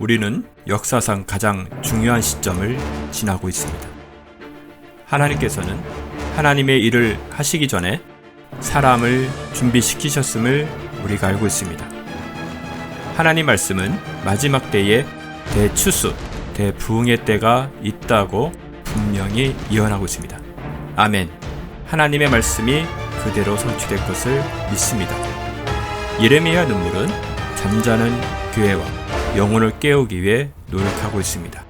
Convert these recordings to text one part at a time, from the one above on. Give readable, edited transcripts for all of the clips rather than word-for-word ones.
우리는 역사상 가장 중요한 시점을 지나고 있습니다. 하나님께서는 하나님의 일을 하시기 전에 사람을 준비시키셨음을 우리가 알고 있습니다. 하나님 말씀은 마지막 때에 대추수, 대부흥의 때가 있다고 분명히 예언하고 있습니다. 아멘. 하나님의 말씀이 그대로 성취될 것을 믿습니다. 예레미야 눈물은 잠자는 교회와 영혼을 깨우기 위해 노력하고 있습니다.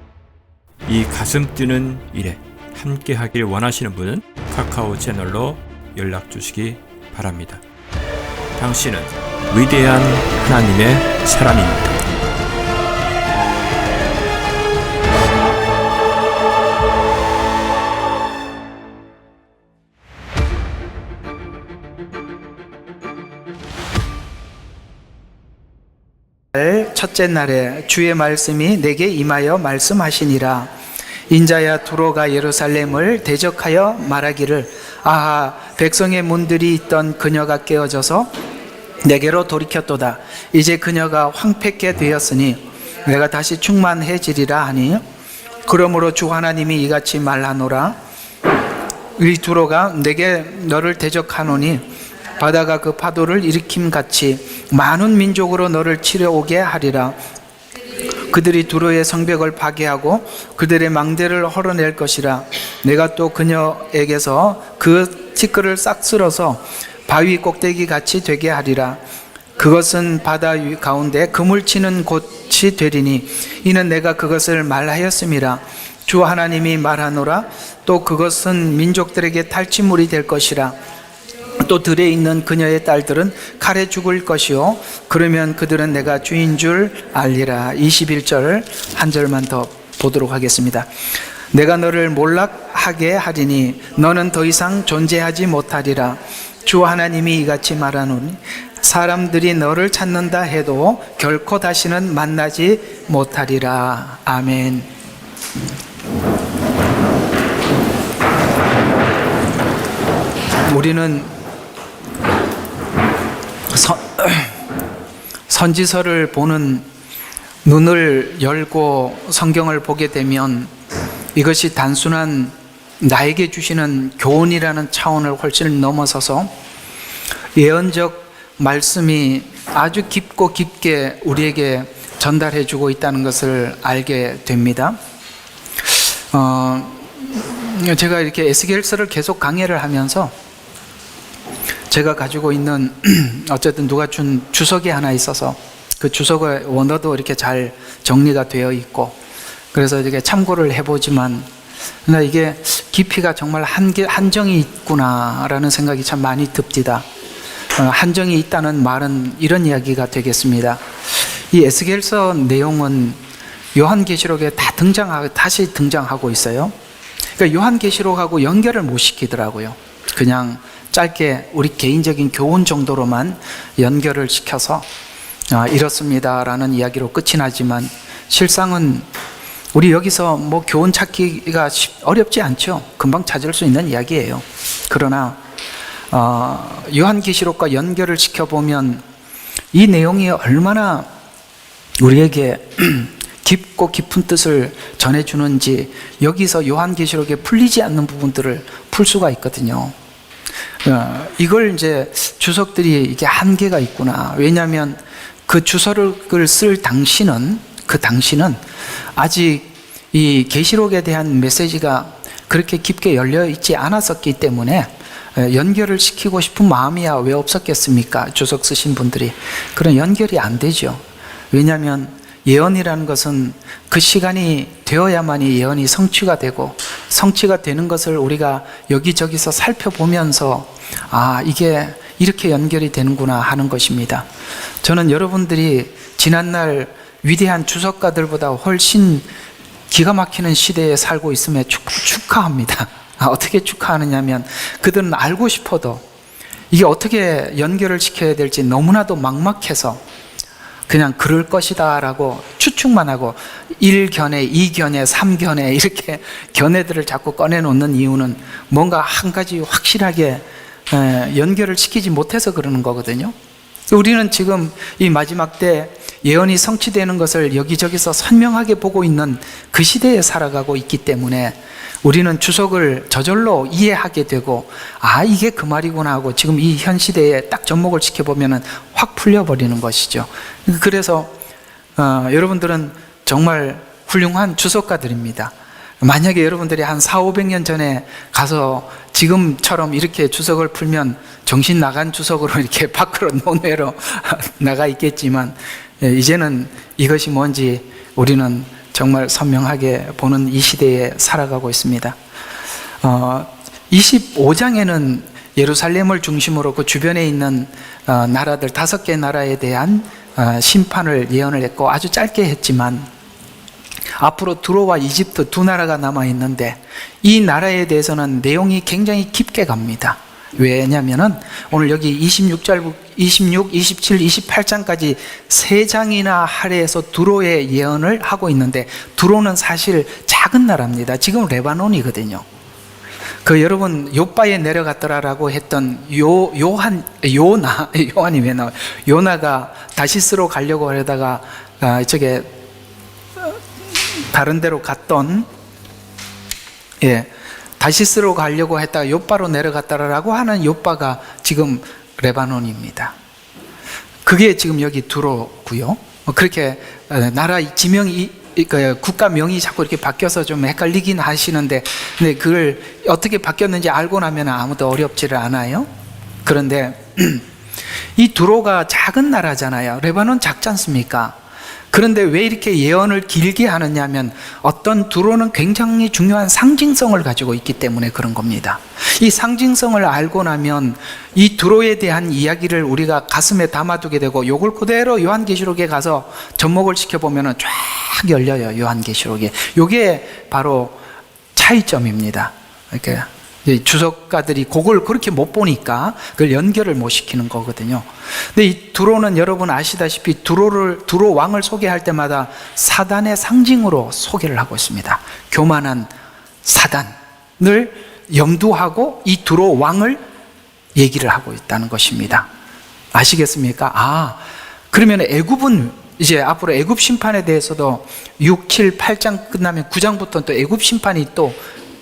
이 가슴 뛰는 일에 함께 하길 원하시는 분은 카카오 채널로 연락 주시기 바랍니다. 당신은 위대한 하나님의 사람입니다. 첫째 날에 주의 말씀이 내게 임하여 말씀하시니라. 인자야 두로가 예루살렘을 대적하여 말하기를 아하 백성의 문들이 있던 그녀가 깨어져서 내게로 돌이켰도다. 이제 그녀가 황폐케 되었으니 내가 다시 충만해지리라 하니 그러므로 주 하나님이 이같이 말하노라. 이 두로가 내게 너를 대적하노니 바다가 그 파도를 일으킴같이 많은 민족으로 너를 치러오게 하리라. 그들이 두로의 성벽을 파괴하고 그들의 망대를 헐어낼 것이라. 내가 또 그녀에게서 그 티끌을 싹 쓸어서 바위 꼭대기 같이 되게 하리라. 그것은 바다 가운데 그물 치는 곳이 되리니 이는 내가 그것을 말하였음이라. 주 하나님이 말하노라. 또 그것은 민족들에게 탈취물이 될 것이라. 또 들에 있는 그녀의 딸들은 칼에 죽을 것이요 그러면 그들은 내가 주인 줄 알리라. 21절 한 절만 더 보도록 하겠습니다. 내가 너를 몰락하게 하리니 너는 더 이상 존재하지 못하리라. 주 하나님이 이같이 말하노니 사람들이 너를 찾는다 해도 결코 다시는 만나지 못하리라. 아멘. 우리는 선지서를 보는 눈을 열고 성경을 보게 되면 이것이 단순한 나에게 주시는 교훈이라는 차원을 훨씬 넘어서서 예언적 말씀이 아주 깊고 깊게 우리에게 전달해 주고 있다는 것을 알게 됩니다. 제가 이렇게 에스겔서를 계속 강해를 하면서 제가 가지고 있는 어쨌든 누가 준 주석이 하나 있어서 그 주석의 원어도 이렇게 잘 정리가 되어 있고 그래서 이렇게 참고를 해보지만 이게 깊이가 정말 한정이 있구나라는 생각이 참 많이 듭니다. 한정이 있다는 말은 이런 이야기가 되겠습니다. 이 에스겔서 내용은 요한계시록에 다시 등장하고 있어요. 그러니까 요한계시록하고 연결을 못 시키더라고요. 그냥 짧게 우리 개인적인 교훈 정도로만 연결을 시켜서 이렇습니다라는 이야기로 끝이 나지만 실상은 우리 여기서 뭐 교훈 찾기가 어렵지 않죠. 금방 찾을 수 있는 이야기예요. 그러나 요한계시록과 연결을 시켜보면 이 내용이 얼마나 우리에게 깊고 깊은 뜻을 전해주는지 여기서 요한계시록에 풀리지 않는 부분들을 풀 수가 있거든요. 이걸 이제 주석들이 이게 한계가 있구나. 왜냐하면 그 주석을 쓸 당시는 아직 이 계시록에 대한 메시지가 그렇게 깊게 열려 있지 않았었기 때문에 연결을 시키고 싶은 마음이야 왜 없었겠습니까? 주석 쓰신 분들이. 그런 연결이 안 되죠. 왜냐하면 예언이라는 것은 그 시간이 되어야만이 예언이 성취가 되고 성취가 되는 것을 우리가 여기저기서 살펴보면서 이게 이렇게 연결이 되는구나 하는 것입니다. 저는 여러분들이 지난날 위대한 주석가들보다 훨씬 기가 막히는 시대에 살고 있음에 축하합니다. 어떻게 축하하느냐면 그들은 알고 싶어도 이게 어떻게 연결을 시켜야 될지 너무나도 막막해서 그냥 그럴 것이다 라고 추측만 하고 1견해, 2견해, 3견해 이렇게 견해들을 자꾸 꺼내놓는 이유는 뭔가 한 가지 확실하게 연결을 시키지 못해서 그러는 거거든요. 우리는 지금 이 마지막 때 예언이 성취되는 것을 여기저기서 선명하게 보고 있는 그 시대에 살아가고 있기 때문에 우리는 주석을 저절로 이해하게 되고, 아, 이게 그 말이구나 하고 지금 이 현 시대에 딱 접목을 시켜보면 확 풀려버리는 것이죠. 그래서 여러분들은 정말 훌륭한 주석가들입니다. 만약에 여러분들이 한 400~500년 전에 가서 지금처럼 이렇게 주석을 풀면 정신 나간 주석으로 이렇게 밖으로 논외로 나가 있겠지만, 이제는 이것이 뭔지 우리는 정말 선명하게 보는 이 시대에 살아가고 있습니다. 25장에는 예루살렘을 중심으로 그 주변에 있는 나라들 5개 나라에 대한 심판을 예언을 했고, 아주 짧게 했지만 앞으로 두로와 이집트 두 나라가 남아 있는데, 이 나라에 대해서는 내용이 굉장히 깊게 갑니다. 왜냐하면 오늘 여기 26, 27, 28장까지 3장이나 할애해서 두로의 예언을 하고 있는데, 두로는 사실 작은 나라입니다. 지금 레바논이거든요. 여러분 요바에 내려갔더라라고 했던 요한이 왜 나와요? 요나가 다시스로 가려고 하다가 저게 다른 데로 갔던, 다시스로 가려고 했다가 요바로 내려갔다라고 하는 요바가 지금 레바논입니다. 그게 지금 여기 두로고요. 그렇게 나라 지명이, 국가명이 자꾸 이렇게 바뀌어서 좀 헷갈리긴 하시는데, 근데 그걸 어떻게 바뀌었는지 알고 나면 아무도 어렵지를 않아요. 그런데 이 두로가 작은 나라잖아요. 레바논 작지 않습니까? 그런데 왜 이렇게 예언을 길게 하느냐면, 어떤 두로는 굉장히 중요한 상징성을 가지고 있기 때문에 그런 겁니다. 이 상징성을 알고 나면 이 두로에 대한 이야기를 우리가 가슴에 담아두게 되고, 이걸 그대로 요한계시록에 가서 접목을 시켜보면 쫙 열려요. 요한계시록에. 이게 바로 차이점입니다. 이렇게 주석가들이 그걸 그렇게 못 보니까 그걸 연결을 못 시키는 거거든요. 근데 이 두로는 여러분 아시다시피 두로 왕을 소개할 때마다 사단의 상징으로 소개를 하고 있습니다. 교만한 사단을 염두하고 이 두로 왕을 얘기를 하고 있다는 것입니다. 아시겠습니까? 그러면 애굽은 이제 앞으로 애굽 심판에 대해서도 6, 7, 8장 끝나면 9장부터 또 애굽 심판이 또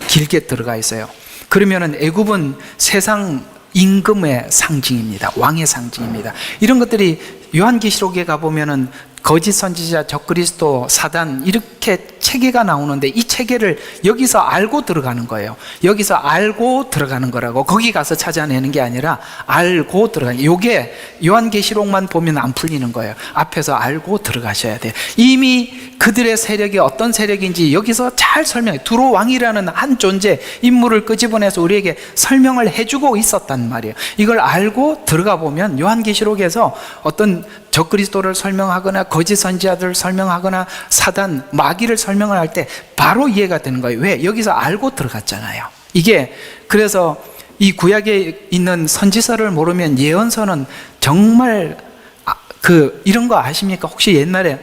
길게 들어가 있어요. 그러면은 애굽은 세상 임금의 상징입니다. 왕의 상징입니다. 이런 것들이 요한계시록에 가보면은 거짓 선지자, 적그리스도, 사단 이렇게 체계가 나오는데, 이 체계를 여기서 알고 들어가는 거예요. 여기서 알고 들어가는 거라고. 거기 가서 찾아내는 게 아니라 알고 들어가는, 이게 요한계시록만 보면 안 풀리는 거예요. 앞에서 알고 들어가셔야 돼요. 이미 그들의 세력이 어떤 세력인지 여기서 잘 설명해. 두로 왕이라는 한 존재, 인물을 끄집어내서 우리에게 설명을 해주고 있었단 말이에요. 이걸 알고 들어가 보면 요한계시록에서 어떤 적그리스도를 설명하거나 거짓 선지자들을 설명하거나 사단, 마귀를 설명을 할 때 바로 이해가 되는 거예요. 왜? 여기서 알고 들어갔잖아요. 이게 그래서 이 구약에 있는 선지서를 모르면 예언서는 정말 이런 거 아십니까? 혹시 옛날에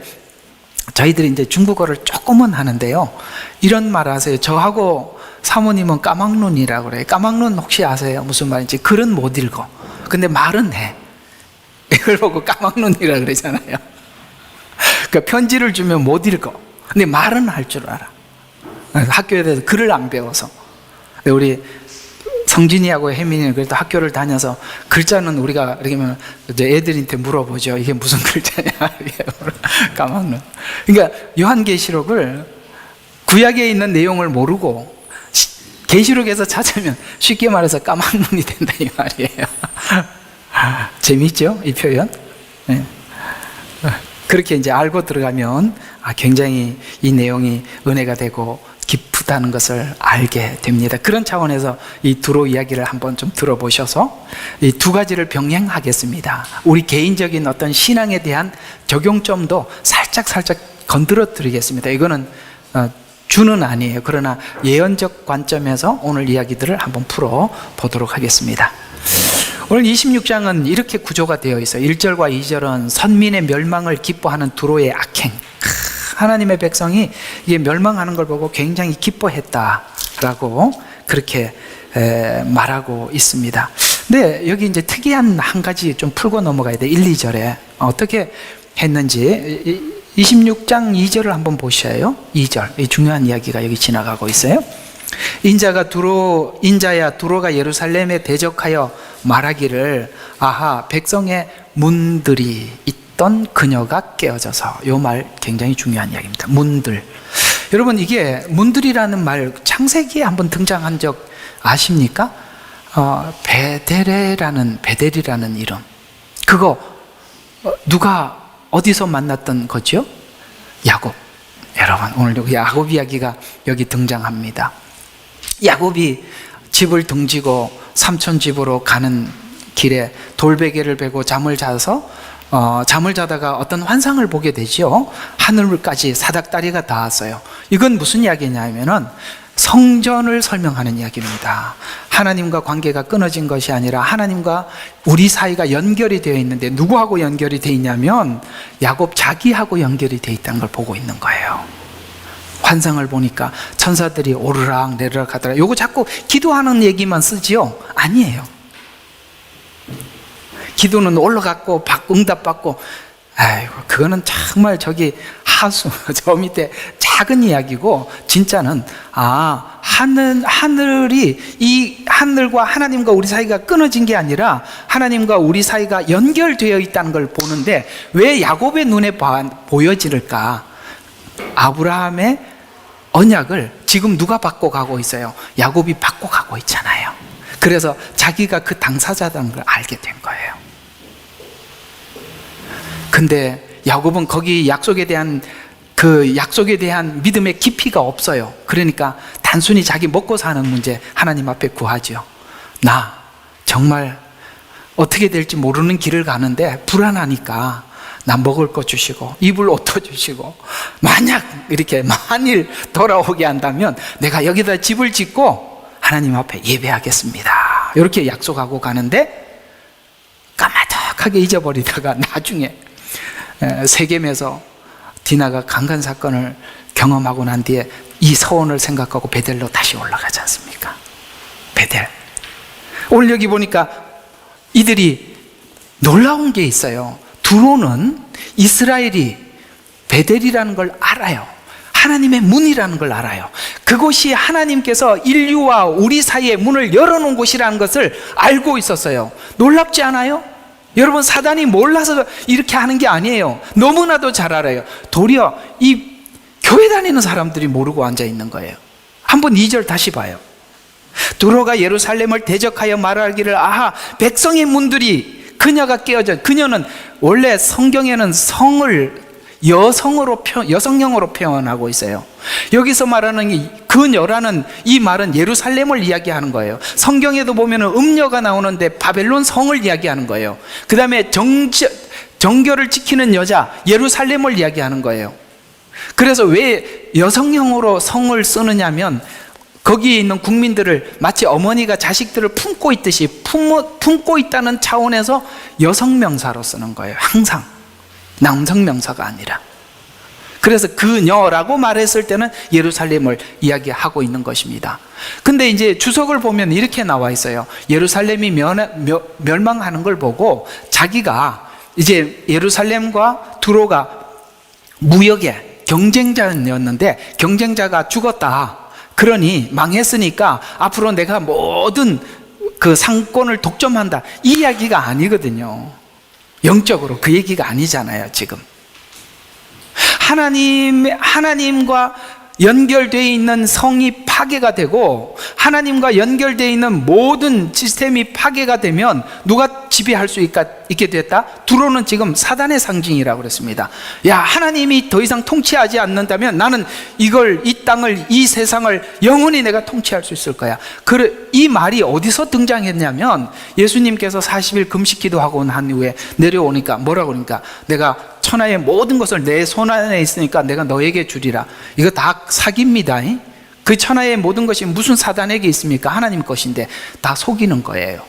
저희들이 이제 중국어를 조금은 하는데요, 이런 말 아세요? 저하고 사모님은 까막눈이라고 그래요. 까막눈 혹시 아세요? 무슨 말인지? 글은 못 읽어. 근데 말은 해. 이걸 보고 까막눈이라 그러잖아요. 그러니까 편지를 주면 못 읽어. 근데 말은 할 줄 알아. 학교에 대해서 글을 안 배워서. 우리 성진이하고 혜민이는 그래도 학교를 다녀서 글자는 우리가 이렇게 하면 애들한테 물어보죠. 이게 무슨 글자냐? 까막눈. 그러니까 요한계시록을 구약에 있는 내용을 모르고 계시록에서 찾으면 쉽게 말해서 까막눈이 된다 이 말이에요. 재미있죠? 이 표현? 네. 그렇게 이제 알고 들어가면 굉장히 이 내용이 은혜가 되고 기쁘다는 것을 알게 됩니다. 그런 차원에서 이 두로 이야기를 한번 좀 들어보셔서 이 두 가지를 병행하겠습니다. 우리 개인적인 어떤 신앙에 대한 적용점도 살짝 건드려 드리겠습니다. 이거는 주는 아니에요. 그러나 예언적 관점에서 오늘 이야기들을 한번 풀어 보도록 하겠습니다. 오늘 26장은 이렇게 구조가 되어 있어요. 1절과 2절은 선민의 멸망을 기뻐하는 두로의 악행. 하나님의 백성이 이게 멸망하는 걸 보고 굉장히 기뻐했다라고 그렇게 말하고 있습니다. 근데 여기 이제 특이한 한 가지 좀 풀고 넘어가야 돼. 1, 2절에 어떻게 했는지 26장 2절을 한번 보셔요. 2절, 이 중요한 이야기가 여기 지나가고 있어요. 인자야 두로가 예루살렘에 대적하여 말하기를 아하 백성의 문들이 있던 그녀가 깨어져서, 이 말 굉장히 중요한 이야기입니다. 문들. 여러분, 이게 문들이라는 말 창세기에 한번 등장한 적 아십니까? 베델이라는 이름. 그거 누가 어디서 만났던 거죠? 야곱. 여러분, 오늘 야곱 이야기가 여기 등장합니다. 야곱이 집을 등지고 삼촌 집으로 가는 길에 돌베개를 베고 잠을 자다가 어떤 환상을 보게 되죠. 하늘까지 사닥다리가 닿았어요. 이건 무슨 이야기냐면은 성전을 설명하는 이야기입니다. 하나님과 관계가 끊어진 것이 아니라 하나님과 우리 사이가 연결이 되어 있는데, 누구하고 연결이 되어 있냐면 야곱 자기하고 연결이 되어 있다는 걸 보고 있는 거예요. 환상을 보니까 천사들이 오르락 내리락 하더라. 요거 자꾸 기도하는 얘기만 쓰지요? 아니에요. 기도는 올라갔고 응답받고, 아이고 그거는 정말 저기 하수 저 밑에 작은 이야기고, 진짜는 하늘이, 이 하늘과 하나님과 우리 사이가 끊어진 게 아니라 하나님과 우리 사이가 연결되어 있다는 걸 보는데, 왜 야곱의 눈에 보여질까? 아브라함의 언약을 지금 누가 받고 가고 있어요? 야곱이 받고 가고 있잖아요. 그래서 자기가 그 당사자라는 걸 알게 된 거예요. 근데 야곱은 거기 약속에 대한 믿음의 깊이가 없어요. 그러니까 단순히 자기 먹고 사는 문제 하나님 앞에 구하죠. 나 정말 어떻게 될지 모르는 길을 가는데 불안하니까 나 먹을 거 주시고 입을 옷도 주시고, 만일 돌아오게 한다면 내가 여기다 집을 짓고 하나님 앞에 예배하겠습니다. 이렇게 약속하고 가는데 까마득하게 잊어버리다가 나중에 세겜에서 디나가 강간 사건을 경험하고 난 뒤에 이 서원을 생각하고 베델로 다시 올라가지 않습니까? 베델. 오늘 여기 보니까 이들이 놀라운 게 있어요. 두로는 이스라엘이 베델이라는 걸 알아요. 하나님의 문이라는 걸 알아요. 그곳이 하나님께서 인류와 우리 사이에 문을 열어놓은 곳이라는 것을 알고 있었어요. 놀랍지 않아요? 여러분, 사단이 몰라서 이렇게 하는 게 아니에요. 너무나도 잘 알아요. 도리어 이 교회 다니는 사람들이 모르고 앉아 있는 거예요. 한번 2절 다시 봐요. 두로가 예루살렘을 대적하여 말하기를 아하 백성의 문들이, 그녀가 깨어져. 그녀는 원래 성경에는 성을 여성형으로 표현하고 있어요. 여기서 말하는 그녀라는 이 말은 예루살렘을 이야기하는 거예요. 성경에도 보면 음녀가 나오는데 바벨론 성을 이야기하는 거예요. 그 다음에 정결을 지키는 여자, 예루살렘을 이야기하는 거예요. 그래서 왜 여성형으로 성을 쓰느냐면 거기에 있는 국민들을 마치 어머니가 자식들을 품고 있듯이 품고 있다는 차원에서 여성명사로 쓰는 거예요. 항상 남성명사가 아니라. 그래서 그녀라고 말했을 때는 예루살렘을 이야기하고 있는 것입니다. 근데 이제 주석을 보면 이렇게 나와 있어요. 예루살렘이 멸망하는 걸 보고 자기가 이제 예루살렘과 두로가 무역의 경쟁자였는데 경쟁자가 죽었다. 그러니 망했으니까 앞으로 내가 모든 그 상권을 독점한다. 이 이야기가 아니거든요. 영적으로 그 얘기가 아니잖아요. 지금 하나님과 연결되어 있는 성이 파괴가 되고 하나님과 연결되어 있는 모든 시스템이 파괴가 되면 누가 지배할 수 있게 됐다? 두로는 지금 사단의 상징이라고 그랬습니다. 야, 하나님이 더 이상 통치하지 않는다면 나는 이 땅을, 이 세상을 영원히 내가 통치할 수 있을 거야. 이 말이 어디서 등장했냐면 예수님께서 40일 금식 기도하고 난 후에 내려오니까 뭐라고 그러니까 내가 천하의 모든 것을 내 손 안에 있으니까 내가 너에게 주리라. 이거 다 사기입니다. 그 천하의 모든 것이 무슨 사단에게 있습니까? 하나님 것인데 다 속이는 거예요.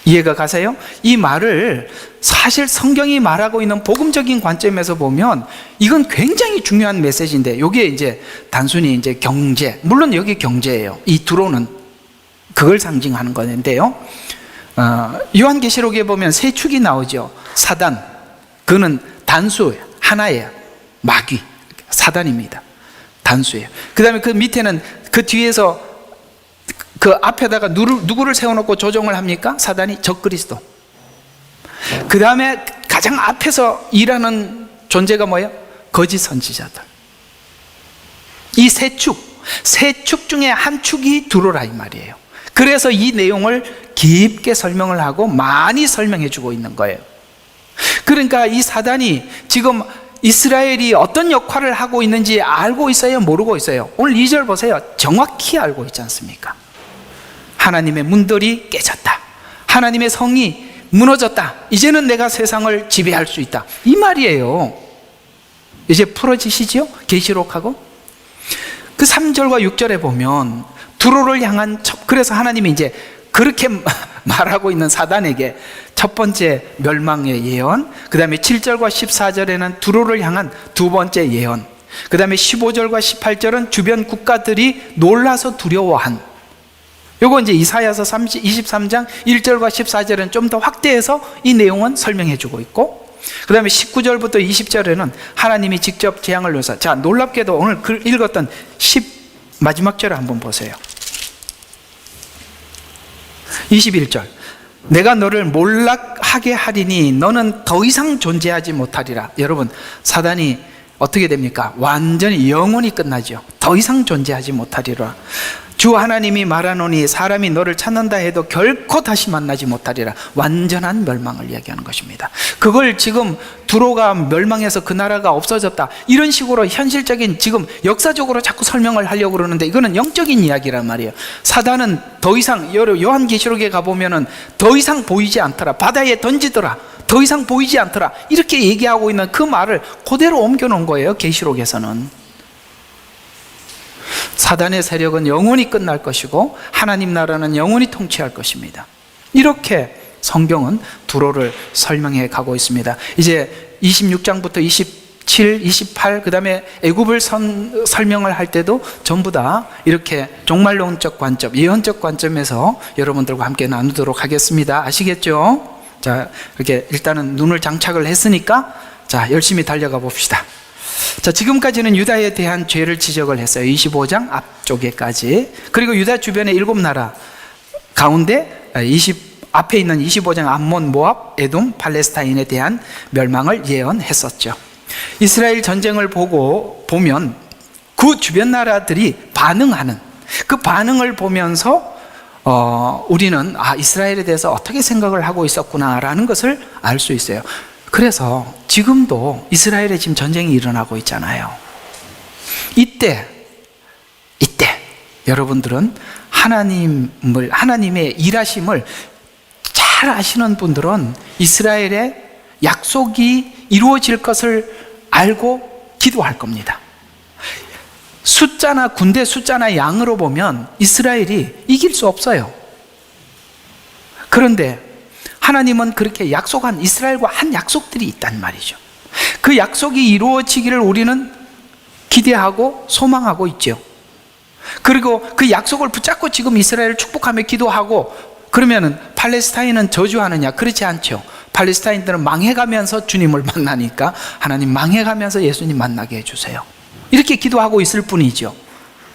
이해가 가세요? 이 말을 사실 성경이 말하고 있는 복음적인 관점에서 보면 이건 굉장히 중요한 메시지인데, 이게 이제 단순히 이제 경제, 물론 여기 경제예요. 이 두로는 그걸 상징하는 건데요. 요한계시록에 보면 세 축이 나오죠. 사단, 그는 단수예요. 하나예요. 마귀, 사단입니다. 단수예요. 그 다음에 그 밑에는 그 뒤에서 그 앞에다가 누구를 세워놓고 조종을 합니까? 사단이 적그리스도. 그 다음에 가장 앞에서 일하는 존재가 뭐예요? 거짓 선지자들. 이 세 축 중에 한 축이 두로라 이 말이에요. 그래서 이 내용을 깊게 설명을 하고 많이 설명해 주고 있는 거예요. 그러니까 이 사단이 지금 이스라엘이 어떤 역할을 하고 있는지 알고 있어요? 모르고 있어요? 오늘 2절 보세요. 정확히 알고 있지 않습니까? 하나님의 문들이 깨졌다. 하나님의 성이 무너졌다. 이제는 내가 세상을 지배할 수 있다. 이 말이에요. 이제 풀어지시죠? 계시록하고. 그 3절과 6절에 보면 두로를 향한 그래서 하나님이 이제 그렇게 말하고 있는 사단에게 첫 번째 멸망의 예언, 그 다음에 7절과 14절에는 두로를 향한 두 번째 예언, 그 다음에 15절과 18절은 주변 국가들이 놀라서 두려워한, 요거 이제 이사야서 23장 1절과 14절은 좀 더 확대해서 이 내용은 설명해 주고 있고, 그 다음에 19절부터 20절에는 하나님이 직접 재앙을 놓으사. 자, 놀랍게도 오늘 읽었던 마지막 절을 한번 보세요. 21절. 내가 너를 몰락하게 하리니 너는 더 이상 존재하지 못하리라. 여러분, 사단이 어떻게 됩니까? 완전히 영원히 끝나죠. 더 이상 존재하지 못하리라. 주 하나님이 말하노니 사람이 너를 찾는다 해도 결코 다시 만나지 못하리라. 완전한 멸망을 이야기하는 것입니다. 그걸 지금 두로가 멸망해서 그 나라가 없어졌다, 이런 식으로 현실적인 지금 역사적으로 자꾸 설명을 하려고 그러는데 이거는 영적인 이야기란 말이에요. 사단은 더 이상, 요한계시록에 가보면은 더 이상 보이지 않더라, 바다에 던지더라, 더 이상 보이지 않더라, 이렇게 얘기하고 있는 그 말을 그대로 옮겨놓은 거예요. 계시록에서는. 사단의 세력은 영원히 끝날 것이고 하나님 나라는 영원히 통치할 것입니다. 이렇게 성경은 두로를 설명해 가고 있습니다. 이제 26장부터 27, 28, 그 다음에 애굽을 설명을 할 때도 전부 다 이렇게 종말론적 관점, 예언적 관점에서 여러분들과 함께 나누도록 하겠습니다. 아시겠죠? 자, 이렇게 일단은 눈을 장착을 했으니까 자, 열심히 달려가 봅시다. 자, 지금까지는 유다에 대한 죄를 지적을 했어요. 25장 앞쪽에까지. 그리고 유다 주변의 7나라 가운데 앞에 있는 25장 암몬, 모압, 에돔, 팔레스타인에 대한 멸망을 예언했었죠. 이스라엘 전쟁을 보면 그 주변 나라들이 반응하는 그 반응을 보면서 우리는 이스라엘에 대해서 어떻게 생각을 하고 있었구나라는 것을 알 수 있어요. 그래서 지금도 이스라엘에 지금 전쟁이 일어나고 있잖아요. 이때 여러분들은 하나님의 일하심을 잘 아시는 분들은 이스라엘의 약속이 이루어질 것을 알고 기도할 겁니다. 군대 숫자나 양으로 보면 이스라엘이 이길 수 없어요. 그런데 하나님은 그렇게 약속한, 이스라엘과 한 약속들이 있단 말이죠. 그 약속이 이루어지기를 우리는 기대하고 소망하고 있죠. 그리고 그 약속을 붙잡고 지금 이스라엘을 축복하며 기도하고, 그러면은 팔레스타인은 저주하느냐? 그렇지 않죠. 팔레스타인들은 망해가면서 주님을 만나니까 하나님 망해가면서 예수님 만나게 해주세요, 이렇게 기도하고 있을 뿐이죠.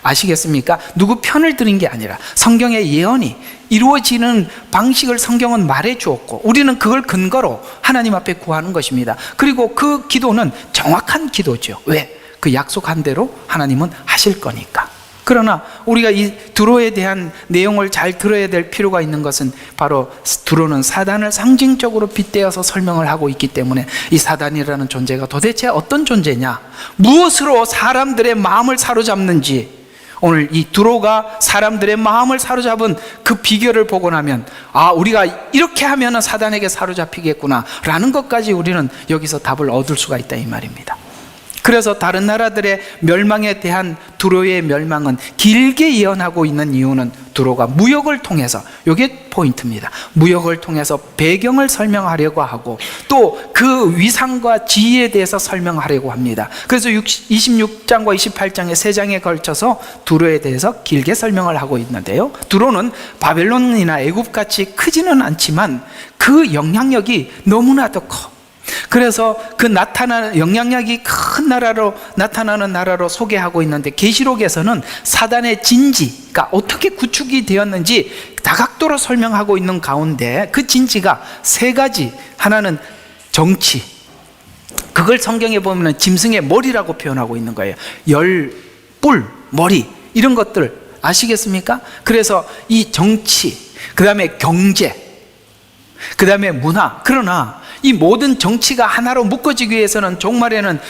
아시겠습니까? 누구 편을 들은 게 아니라 성경의 예언이 이루어지는 방식을 성경은 말해 주었고 우리는 그걸 근거로 하나님 앞에 구하는 것입니다. 그리고 그 기도는 정확한 기도죠. 왜? 그 약속한 대로 하나님은 하실 거니까. 그러나 우리가 이 두로에 대한 내용을 잘 들어야 될 필요가 있는 것은 바로 두로는 사단을 상징적으로 빗대어서 설명을 하고 있기 때문에 이 사단이라는 존재가 도대체 어떤 존재냐, 무엇으로 사람들의 마음을 사로잡는지, 오늘 이 두로가 사람들의 마음을 사로잡은 그 비결을 보고 나면 우리가 이렇게 하면 사단에게 사로잡히겠구나 라는 것까지 우리는 여기서 답을 얻을 수가 있다 이 말입니다. 그래서 다른 나라들의 멸망에 대한 두로의 멸망은 길게 예언하고 있는 이유는 두로가 무역을 통해서, 이게 포인트입니다. 무역을 통해서 배경을 설명하려고 하고 또 그 위상과 지위에 대해서 설명하려고 합니다. 그래서 26장과 28장의 3장에 걸쳐서 두로에 대해서 길게 설명을 하고 있는데요, 두로는 바벨론이나 애굽같이 크지는 않지만 그 영향력이 너무나도 커. 그래서 그 영향력이 큰 나라로 나타나는 나라로 소개하고 있는데, 계시록에서는 사단의 진지가 어떻게 구축이 되었는지 다각도로 설명하고 있는 가운데 그 진지가 세 가지. 하나는 정치, 그걸 성경에 보면 짐승의 머리라고 표현하고 있는 거예요. 뿔, 머리, 이런 것들 아시겠습니까? 그래서 이 정치, 그 다음에 경제, 그 다음에 문화. 그러나 이 모든 정치가 하나로 묶어지기 위해서는 종말에는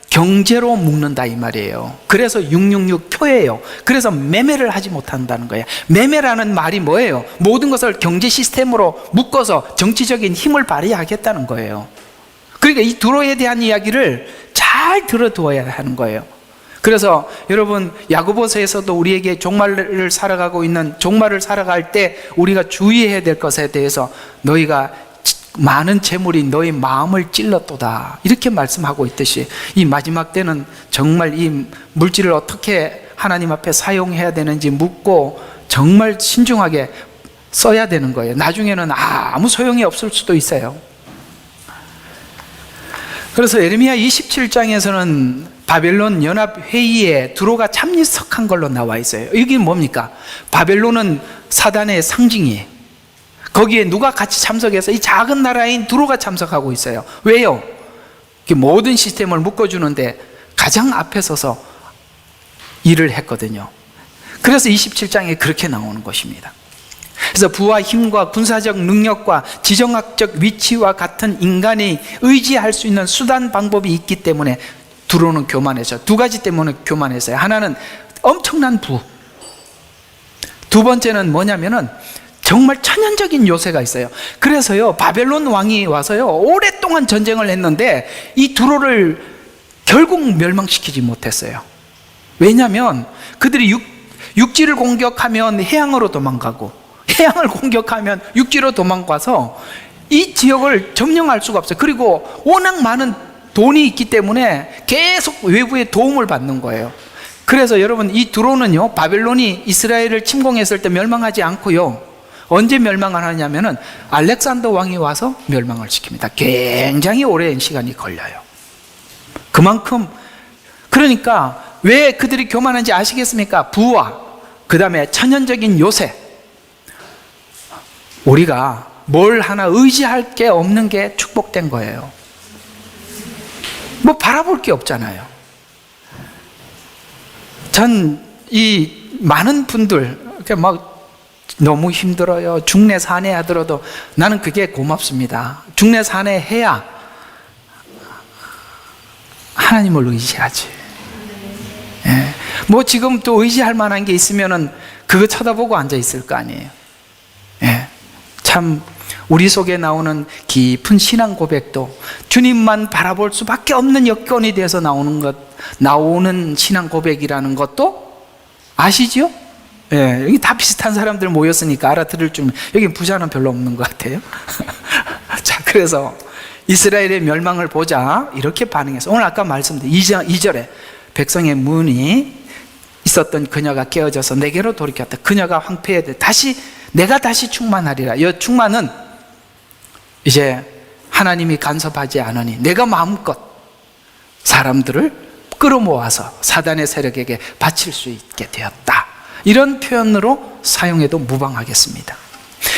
경제로 묶는다 이 말이에요. 그래서 666표예요. 그래서 매매를 하지 못한다는 거예요. 매매라는 말이 뭐예요? 모든 것을 경제 시스템으로 묶어서 정치적인 힘을 발휘하겠다는 거예요. 그러니까 이 두로에 대한 이야기를 잘 들어두어야 하는 거예요. 그래서 여러분, 야고보서에서도 우리에게 종말을 살아갈 때 우리가 주의해야 될 것에 대해서 너희가 많은 재물이 너희 마음을 찔렀도다, 이렇게 말씀하고 있듯이 이 마지막 때는 정말 이 물질을 어떻게 하나님 앞에 사용해야 되는지 묻고 정말 신중하게 써야 되는 거예요. 나중에는 아무 소용이 없을 수도 있어요. 그래서 예레미야 27장에서는 바벨론 연합회의에 두로가 참석한 걸로 나와 있어요. 이게 뭡니까? 바벨론은 사단의 상징이에요. 거기에 누가 같이 참석해서 이 작은 나라인 두로가 참석하고 있어요. 왜요? 모든 시스템을 묶어주는데 가장 앞에 서서 일을 했거든요. 그래서 27장에 그렇게 나오는 것입니다. 그래서 부와 힘과 군사적 능력과 지정학적 위치와 같은 인간이 의지할 수 있는 수단 방법이 있기 때문에 두로는 교만해서, 두 가지 때문에 교만했어요. 하나는 엄청난 부, 두 번째는 뭐냐면은 정말 천연적인 요새가 있어요. 그래서요, 바벨론 왕이 와서요 오랫동안 전쟁을 했는데 이 두로를 결국 멸망시키지 못했어요. 왜냐하면 그들이 육지를 공격하면 해양으로 도망가고, 해양을 공격하면 육지로 도망가서 이 지역을 점령할 수가 없어요. 그리고 워낙 많은 돈이 있기 때문에 계속 외부의 도움을 받는 거예요. 그래서 여러분, 이 두로는요, 바벨론이 이스라엘을 침공했을 때 멸망하지 않고요, 언제 멸망을 하냐면은 알렉산더 왕이 와서 멸망을 시킵니다. 굉장히 오랜 시간이 걸려요. 그만큼, 그러니까 왜 그들이 교만한지 아시겠습니까? 부와 그 다음에 천연적인 요새, 우리가 뭘 하나 의지할 게 없는 게 축복된 거예요. 뭐 바라볼 게 없잖아요. 전 이 많은 분들 막 너무 힘들어요, 중내 산에 하더라도 나는 그게 고맙습니다. 중내 산에 해야 하나님을 의지하지. 예. 뭐 지금 또 의지할 만한 게 있으면은 그거 쳐다보고 앉아 있을 거 아니에요. 예. 참 우리 속에 나오는 깊은 신앙 고백도 주님만 바라볼 수밖에 없는 여건이 돼서 나오는 신앙 고백이라는 것도 아시죠? 예, 여기 다 비슷한 사람들 모였으니까 알아들을 줄, 여기 부자는 별로 없는 것 같아요. 자, 그래서 이스라엘의 멸망을 보자 이렇게 반응해서, 오늘 아까 말씀드린 2절에 백성의 문이 있었던 그녀가 깨어져서 내게로 돌이켰다. 그녀가 황폐해야 돼. 내가 다시 충만하리라. 이 충만은 이제 하나님이 간섭하지 않으니 내가 마음껏 사람들을 끌어모아서 사단의 세력에게 바칠 수 있게 되었다. 이런 표현으로 사용해도 무방하겠습니다.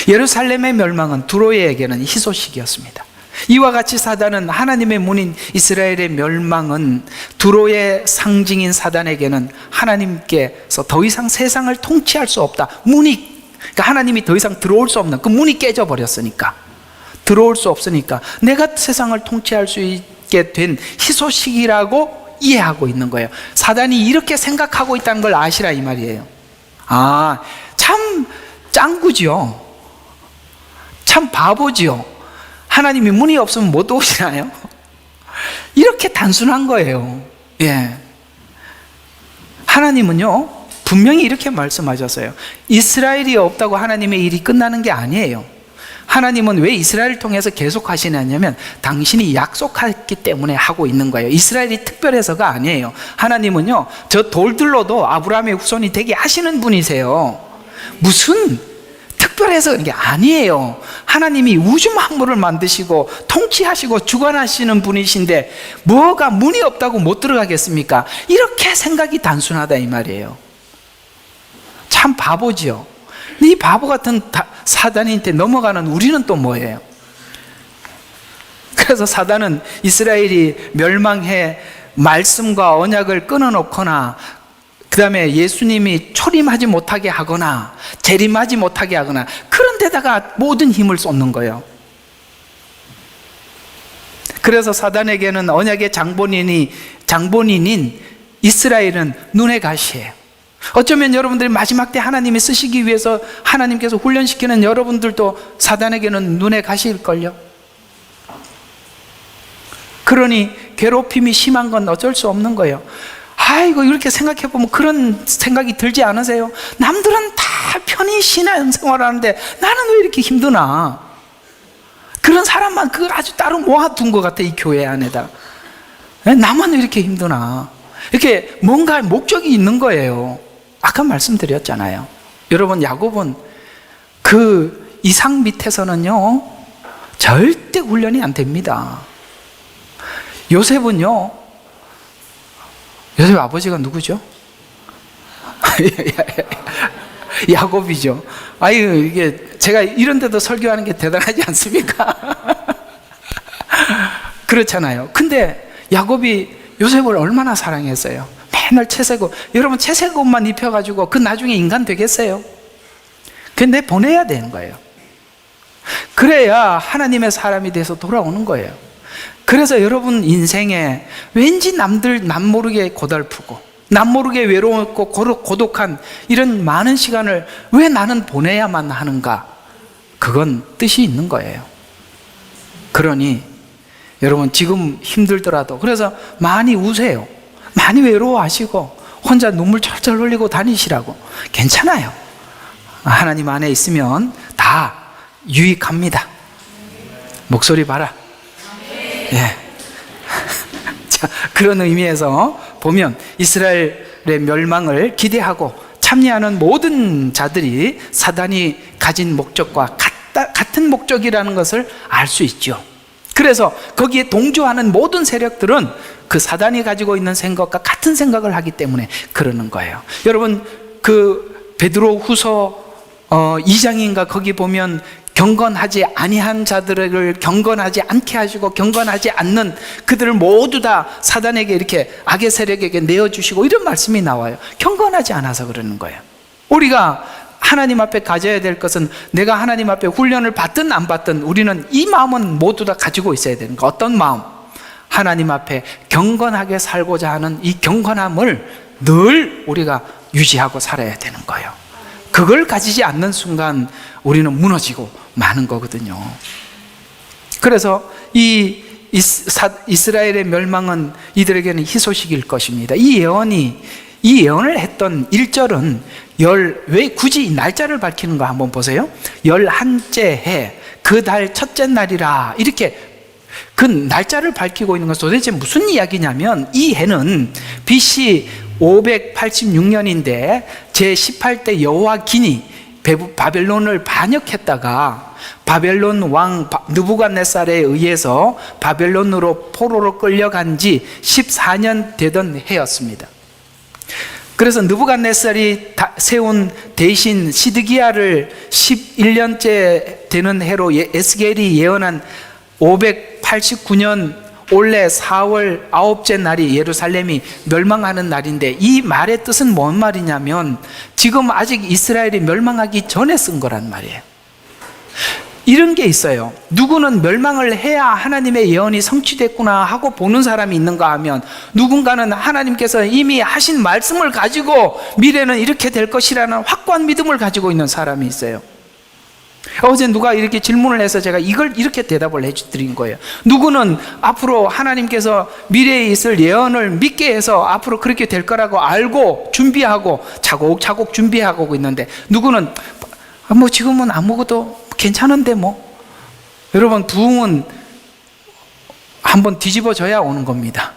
예루살렘의 멸망은 두로에게는 희소식이었습니다. 이와 같이 사단은, 하나님의 문인 이스라엘의 멸망은 두로의 상징인 사단에게는 하나님께서 더 이상 세상을 통치할 수 없다, 그러니까 하나님이 더 이상 들어올 수 없는 그 문이 깨져버렸으니까, 들어올 수 없으니까 내가 세상을 통치할 수 있게 된 희소식이라고 이해하고 있는 거예요. 사단이 이렇게 생각하고 있다는 걸 아시라 이 말이에요. 참 짱구지요. 참 바보지요. 하나님이 문이 없으면 못 오시나요? 이렇게 단순한 거예요. 예. 하나님은요, 분명히 이렇게 말씀하셨어요. 이스라엘이 없다고 하나님의 일이 끝나는 게 아니에요. 하나님은 왜 이스라엘을 통해서 계속 하시냐면 당신이 약속했기 때문에 하고 있는 거예요. 이스라엘이 특별해서가 아니에요. 하나님은요, 저 돌들로도 아브라함의 후손이 되게 하시는 분이세요. 무슨 특별해서 그런 게 아니에요. 하나님이 우주 만물을 만드시고 통치하시고 주관하시는 분이신데 뭐가 문이 없다고 못 들어가겠습니까? 이렇게 생각이 단순하다 이 말이에요. 참 바보지요. 이 바보 같은 사단한테 넘어가는 우리는 또 뭐예요? 그래서 사단은 이스라엘이 멸망해 말씀과 언약을 끊어놓거나 그 다음에 예수님이 초림하지 못하게 하거나 재림하지 못하게 하거나 그런 데다가 모든 힘을 쏟는 거예요. 그래서 사단에게는 언약의 장본인인 이스라엘은 눈의 가시예요. 어쩌면 여러분들이 마지막 때 하나님이 쓰시기 위해서 하나님께서 훈련시키는 여러분들도 사단에게는 눈의 가시일걸요. 그러니 괴롭힘이 심한 건 어쩔 수 없는 거예요. 아이고, 이렇게 생각해보면 그런 생각이 들지 않으세요? 남들은 다 편히 신앙생활을 하는데 나는 왜 이렇게 힘드나? 그런 사람만 아주 따로 모아둔 것 같아, 이 교회 안에다. 나만 왜 이렇게 힘드나? 이렇게 뭔가 목적이 있는 거예요. 아까 말씀드렸잖아요. 여러분, 야곱은 그 이상 밑에서는요 절대 훈련이 안 됩니다. 요셉은요, 요셉 아버지가 누구죠? 야곱이죠. 아유, 이게 제가 이런 데도 설교하는 게 대단하지 않습니까? 그렇잖아요. 근데 야곱이 요셉을 얼마나 사랑했어요. 맨날 채색 옷, 여러분 채색 옷만 입혀가지고 그 나중에 인간 되겠어요? 근데 보내야 되는 거예요. 그래야 하나님의 사람이 돼서 돌아오는 거예요. 그래서 여러분 인생에 왠지 남 모르게 고달프고 남 모르게 외로웠고 고독한 이런 많은 시간을 왜 나는 보내야만 하는가? 그건 뜻이 있는 거예요. 그러니 여러분 지금 힘들더라도 그래서 많이 우세요. 많이 외로워하시고 혼자 눈물 철철 흘리고 다니시라고. 괜찮아요. 하나님 안에 있으면 다 유익합니다. 목소리 봐라. 예. 자, 그런 의미에서 보면 이스라엘의 멸망을 기대하고 참여하는 모든 자들이 사단이 가진 목적과 같은 목적이라는 것을 알 수 있죠. 그래서 거기에 동조하는 모든 세력들은 그 사단이 가지고 있는 생각과 같은 생각을 하기 때문에 그러는 거예요. 여러분, 그 베드로 후서 2장인가 거기 보면 경건하지 아니한 자들을 경건하지 않게 하시고 경건하지 않는 그들을 모두 다 사단에게 이렇게 악의 세력에게 내어주시고 이런 말씀이 나와요. 경건하지 않아서 그러는 거예요. 우리가 하나님 앞에 가져야 될 것은 내가 하나님 앞에 훈련을 받든 안 받든 우리는 이 마음은 모두 다 가지고 있어야 되는 거예요. 어떤 마음? 하나님 앞에 경건하게 살고자 하는 이 경건함을 늘 우리가 유지하고 살아야 되는 거예요. 그걸 가지지 않는 순간 우리는 무너지고 마는 거거든요. 그래서 이 이스라엘의 멸망은 이들에게는 희소식일 것입니다. 이 예언을 했던 1절은 왜 굳이 날짜를 밝히는가 한번 보세요. 11째 해 그 달 첫째 날이라 이렇게 그 날짜를 밝히고 있는 것은 도대체 무슨 이야기냐면 이 해는 BC 586년인데 제18대 여호와긴이 바벨론을 반역했다가 바벨론 왕 느부갓네살에 의해서 바벨론으로 포로로 끌려간 지 14년 되던 해였습니다. 그래서 느부갓네살이 세운 대신 시드기야를 11년째 되는 해로 에스겔이 예언한 589년 올해 4월 9째 날이 예루살렘이 멸망하는 날인데 이 말의 뜻은 뭔 말이냐면 지금 아직 이스라엘이 멸망하기 전에 쓴 거란 말이에요. 이런 게 있어요. 누구는 멸망을 해야 하나님의 예언이 성취됐구나 하고 보는 사람이 있는가 하면 누군가는 하나님께서 이미 하신 말씀을 가지고 미래는 이렇게 될 것이라는 확고한 믿음을 가지고 있는 사람이 있어요. 어제 누가 이렇게 질문을 해서 제가 이걸 이렇게 대답을 해드린 거예요. 누구는 앞으로 하나님께서 미래에 있을 예언을 믿게 해서 앞으로 그렇게 될 거라고 알고 준비하고 차곡차곡 준비하고 있는데 누구는 뭐 지금은 아무것도 괜찮은데 뭐. 여러분, 부흥은 한번 뒤집어져야 오는 겁니다.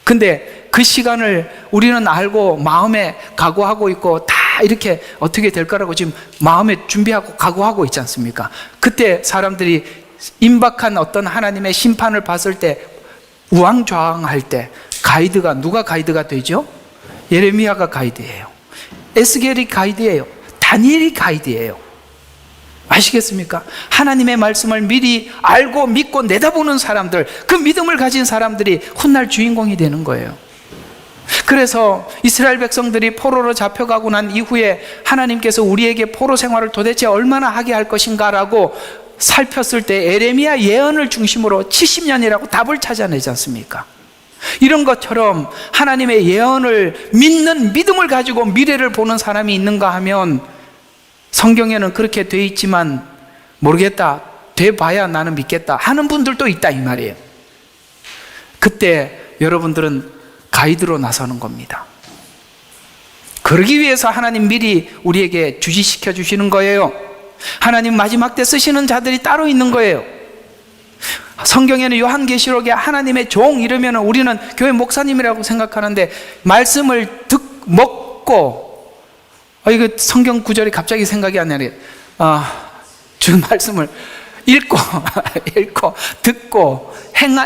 근데 그 시간을 우리는 알고 마음에 각오하고 있고 다 이렇게 어떻게 될 거라고 지금 마음에 준비하고 각오하고 있지 않습니까? 그때 사람들이 임박한 어떤 하나님의 심판을 봤을 때 우왕좌왕할 때 가이드가 누가 가이드가 되죠? 예레미야가 가이드예요. 에스겔이 가이드예요. 다니엘이 가이드예요. 아시겠습니까? 하나님의 말씀을 미리 알고 믿고 내다보는 사람들, 그 믿음을 가진 사람들이 훗날 주인공이 되는 거예요. 그래서 이스라엘 백성들이 포로로 잡혀가고 난 이후에 하나님께서 우리에게 포로 생활을 도대체 얼마나 하게 할 것인가라고 살폈을 때 에레미야 예언을 중심으로 70년이라고 답을 찾아내지 않습니까? 이런 것처럼 하나님의 예언을 믿는 믿음을 가지고 미래를 보는 사람이 있는가 하면 성경에는 그렇게 돼 있지만 모르겠다, 돼봐야 나는 믿겠다 하는 분들도 있다 이 말이에요. 그때 여러분들은 가이드로 나서는 겁니다. 그러기 위해서 하나님 미리 우리에게 주지시켜 주시는 거예요. 하나님 마지막 때 쓰시는 자들이 따로 있는 거예요. 성경에는 요한계시록에 하나님의 종 이러면 우리는 교회 목사님이라고 생각하는데 말씀을 먹고 이거 성경 구절이 갑자기 생각이 안 나네. 주 말씀을 읽고 듣고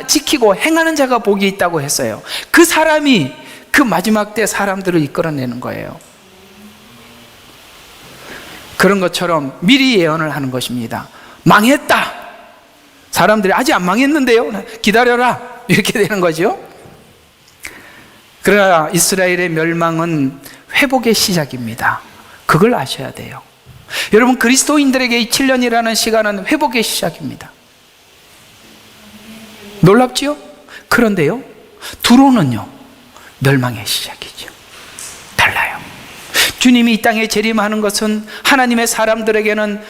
지키고 행하는 자가 복이 있다고 했어요. 그 사람이 그 마지막 때 사람들을 이끌어내는 거예요. 그런 것처럼 미리 예언을 하는 것입니다. 망했다. 사람들이 아직 안 망했는데요. 기다려라. 이렇게 되는 거죠. 그러나 이스라엘의 멸망은 회복의 시작입니다. 그걸 아셔야 돼요. 여러분, 그리스도인들에게 이 7년이라는 시간은 회복의 시작입니다. 놀랍지요? 그런데요, 두로는요, 멸망의 시작이죠. 달라요. 주님이 이 땅에 재림하는 것은 하나님의 사람들에게는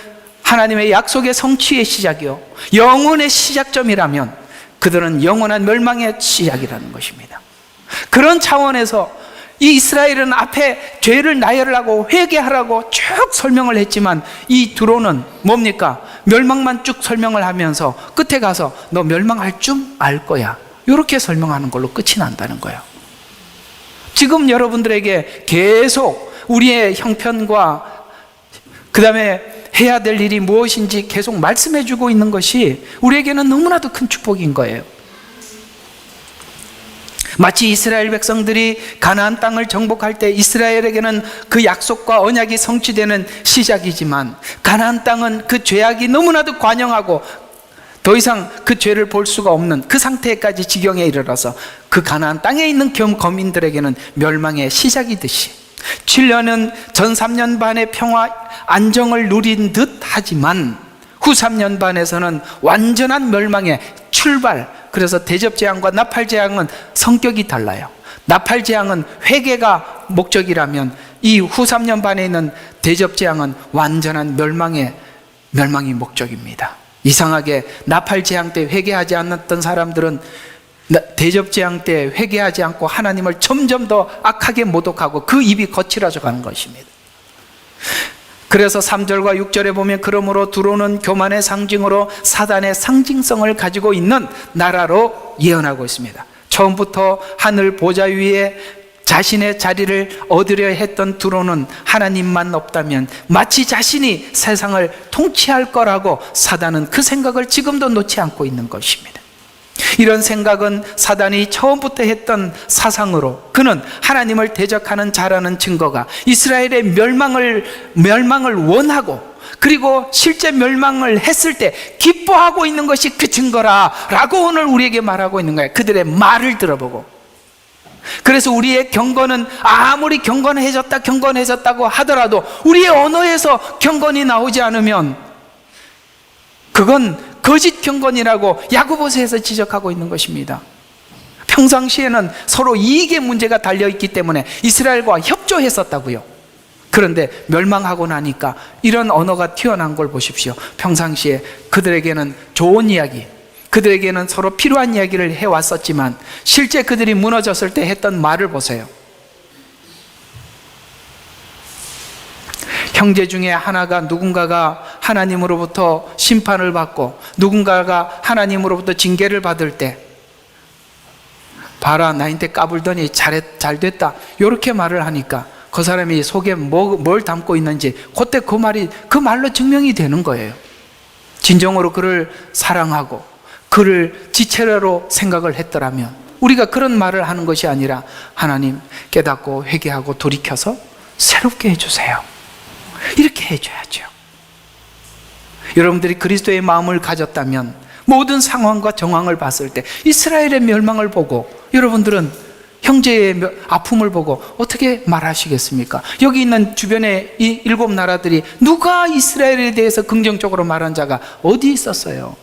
하나님의 약속의 성취의 시작이요, 영원의 시작점이라면 그들은 영원한 멸망의 시작이라는 것입니다. 그런 차원에서 이 이스라엘은 앞에 죄를 나열하고 회개하라고 쭉 설명을 했지만 이 두로는 뭡니까? 멸망만 쭉 설명을 하면서 끝에 가서 너 멸망할 줄 알 거야, 이렇게 설명하는 걸로 끝이 난다는 거예요. 지금 여러분들에게 계속 우리의 형편과 그 다음에 해야 될 일이 무엇인지 계속 말씀해 주고 있는 것이 우리에게는 너무나도 큰 축복인 거예요. 마치 이스라엘 백성들이 가나안 땅을 정복할 때 이스라엘에게는 그 약속과 언약이 성취되는 시작이지만 가나안 땅은 그 죄악이 너무나도 관영하고 더 이상 그 죄를 볼 수가 없는 그 상태까지 지경에 이르러서 그 가나안 땅에 있는 거민들에게는 멸망의 시작이듯이 7년은 전 3년 반의 평화 안정을 누린 듯 하지만 후 3년 반에서는 완전한 멸망의 출발. 그래서 대접재앙과 나팔재앙은 성격이 달라요. 나팔재앙은 회개가 목적이라면 이 후 3년 반에 있는 대접재앙은 완전한 멸망이 목적입니다. 이상하게 나팔재앙 때 회개하지 않았던 사람들은 대접재앙 때 회개하지 않고 하나님을 점점 더 악하게 모독하고 그 입이 거칠어져 가는 것입니다. 그래서 3절과 6절에 보면 그러므로 두로는 교만의 상징으로 사단의 상징성을 가지고 있는 나라로 예언하고 있습니다. 처음부터 하늘 보좌 위에 자신의 자리를 얻으려 했던 두로는 하나님만 없다면 마치 자신이 세상을 통치할 거라고 사단은 그 생각을 지금도 놓지 않고 있는 것입니다. 이런 생각은 사단이 처음부터 했던 사상으로 그는 하나님을 대적하는 자라는 증거가 이스라엘의 멸망을 원하고 그리고 실제 멸망을 했을 때 기뻐하고 있는 것이 그 증거라라고 오늘 우리에게 말하고 있는 거예요. 그들의 말을 들어보고. 그래서 우리의 경건은 아무리 경건해졌다고 하더라도 우리의 언어에서 경건이 나오지 않으면 그건 거짓 경건이라고 야고보서에서 지적하고 있는 것입니다. 평상시에는 서로 이익의 문제가 달려있기 때문에 이스라엘과 협조했었다고요. 그런데 멸망하고 나니까 이런 언어가 튀어나온 걸 보십시오. 평상시에 그들에게는 좋은 이야기, 그들에게는 서로 필요한 이야기를 해왔었지만 실제 그들이 무너졌을 때 했던 말을 보세요. 형제 중에 하나가 누군가가 하나님으로부터 심판을 받고 누군가가 하나님으로부터 징계를 받을 때 봐라 나한테 까불더니 잘 됐다 이렇게 말을 하니까 그 사람이 속에 뭘 담고 있는지 그때 그 말로 증명이 되는 거예요. 진정으로 그를 사랑하고 그를 지체로 생각을 했더라면, 우리가 그런 말을 하는 것이 아니라 하나님 깨닫고 회개하고 돌이켜서 새롭게 해주세요, 이렇게 해줘야죠. 여러분들이 그리스도의 마음을 가졌다면 모든 상황과 정황을 봤을 때 이스라엘의 멸망을 보고 여러분들은 형제의 아픔을 보고 어떻게 말하시겠습니까? 여기 있는 주변에 이 7 나라들이 누가 이스라엘에 대해서 긍정적으로 말한 자가 어디 있었어요?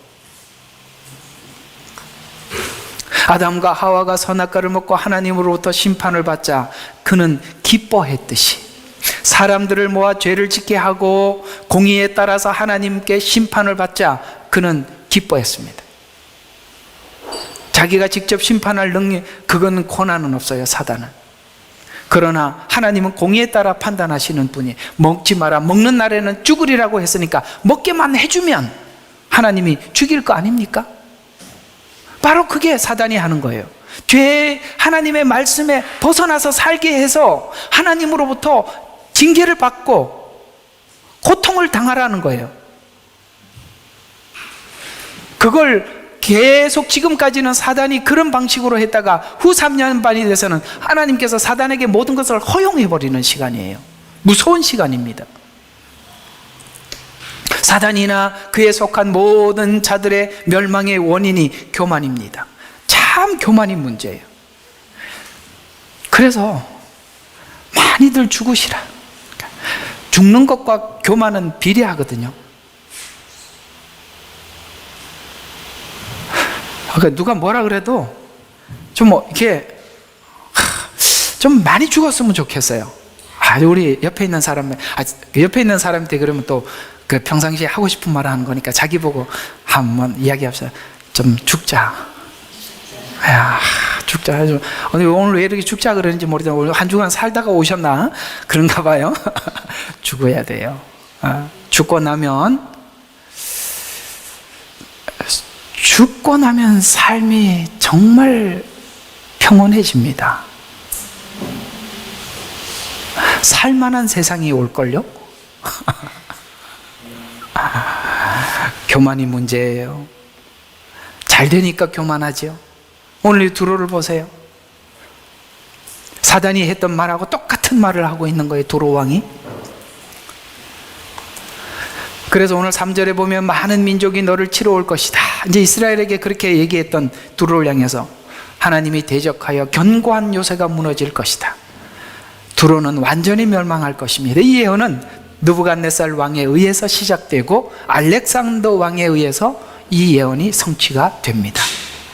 아담과 하와가 선악과를 먹고 하나님으로부터 심판을 받자 그는 기뻐했듯이 사람들을 모아 죄를 짓게 하고 공의에 따라서 하나님께 심판을 받자 그는 기뻐했습니다. 자기가 직접 심판할 능력, 그건 권한은 없어요, 사단은. 그러나 하나님은 공의에 따라 판단하시는 분이, 먹지 마라, 먹는 날에는 죽으리라고 했으니까 먹게만 해주면 하나님이 죽일 거 아닙니까? 바로 그게 사단이 하는 거예요. 죄, 하나님의 말씀에 벗어나서 살게 해서 하나님으로부터 징계를 받고 고통을 당하라는 거예요. 그걸 계속 지금까지는 사단이 그런 방식으로 했다가 후 3년 반이 돼서는 하나님께서 사단에게 모든 것을 허용해버리는 시간이에요. 무서운 시간입니다. 사단이나 그에 속한 모든 자들의 멸망의 원인이 교만입니다. 참 교만이 문제예요. 그래서 많이들 죽으시라. 죽는 것과 교만은 비례하거든요. 그러니까 누가 뭐라 그래도 좀 이렇게 좀 많이 죽었으면 좋겠어요. 우리 옆에 있는 옆에 있는 사람한테 그러면 또 그 평상시에 하고 싶은 말을 하는 거니까 자기 보고 한번 이야기합시다. 좀 죽자. 죽자. 오늘 왜 이렇게 죽자 그러는지 모르겠는데 오늘 한 주간 살다가 오셨나? 그런가 봐요. 죽어야 돼요. 죽고 나면 삶이 정말 평온해집니다. 살만한 세상이 올걸요? 교만이 문제예요. 잘 되니까 교만하죠. 오늘 이 두로를 보세요. 사단이 했던 말하고 똑같은 말을 하고 있는 거예요, 두로 왕이. 그래서 오늘 3절에 보면 많은 민족이 너를 치러 올 것이다. 이제 이스라엘에게 그렇게 얘기했던 두로를 향해서 하나님이 대적하여 견고한 요새가 무너질 것이다. 두로는 완전히 멸망할 것입니다. 이 예언은 느부갓네살 왕에 의해서 시작되고 알렉산더 왕에 의해서 이 예언이 성취가 됩니다.